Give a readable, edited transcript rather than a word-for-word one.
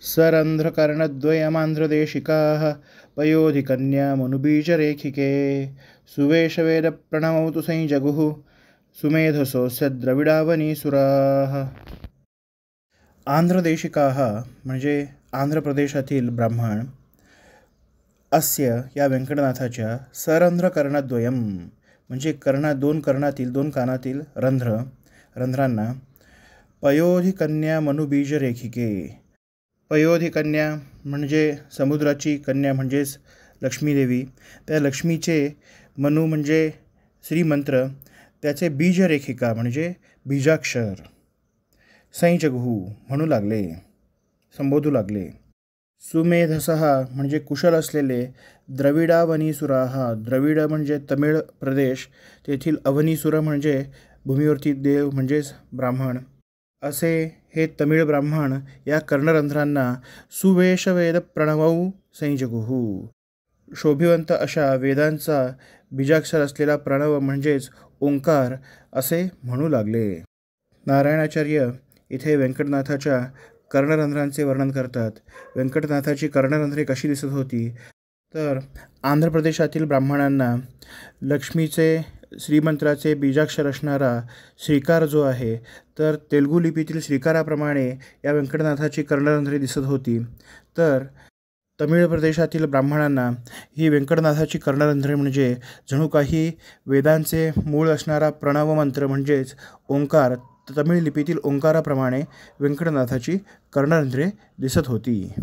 सरन्ध्रकर्णद्वयमान्ध्रदेशिकाः पयोधिकन्यामनुबीजरेखिके सुवेशवेदप्रणवौ तु संजगुः सुमेधसोऽस्य द्रविडावनीसुराः। आंध्रदेशिकाः म्हणजे आंध्र प्रदेशातील ब्राह्मण अस्य या व्यंकटनाथाच्या सरंध्रकर्णद्वयम म्हणजे दोन कर्णातील दोन कानातील रंध्रांना पयोधिकन्या मनुबीजरेखिके। पयोधिकन्या म्हणजे समुद्राची कन्या म्हणजेच लक्ष्मीदेवी, त्या लक्ष्मीचे मनु म्हणजे श्रीमंत्र, त्याचे बीजरेखिका म्हणजे बीजाक्षर संजगुः म्हणू लागले, संबोधू लागले। सुमेधसः म्हणजे कुशल असलेले द्रविडावनीसुराः, द्रविड म्हणजे तमिळ प्रदेश, तेथील अवनीसुर म्हणजे भूमीवरती देव म्हणजेच ब्राह्मण, असे हे तमिळ ब्राह्मण या कर्णरंध्रांना सुवेशवेद प्रणवौ संजगुः शोभिवंत अशा वेदांचा बीजाक्षर असलेला प्रणव म्हणजेच ओंकार असे म्हणू लागले। नारायणाचार्य इथे व्यंकटनाथाच्या कर्णरंध्रांचे वर्णन करतात। व्यंकटनाथाची कर्णरंध्रे कशी दिसत होती तर आंध्र प्रदेशातील ब्राह्मणांना लक्ष्मीचे श्रीमंत्राचे बीजाक्षर असणारा श्रीकार जो आहे तर तेलुगू लिपीतील श्रीकाराप्रमाणे या व्यंकटनाथाची कर्णरंध्रे दिसत होती, तर तमिळ प्रदेशातील ब्राह्मणांना ही व्यंकटनाथाची कर्णरंध्रे म्हणजे जणू काही वेदांचे मूळ असणारा प्रणव मंत्र म्हणजेच ओंकार, तमिळ लिपीतील ओंकाराप्रमाणे व्यंकटनाथाची कर्णरंध्रे दिसत होती।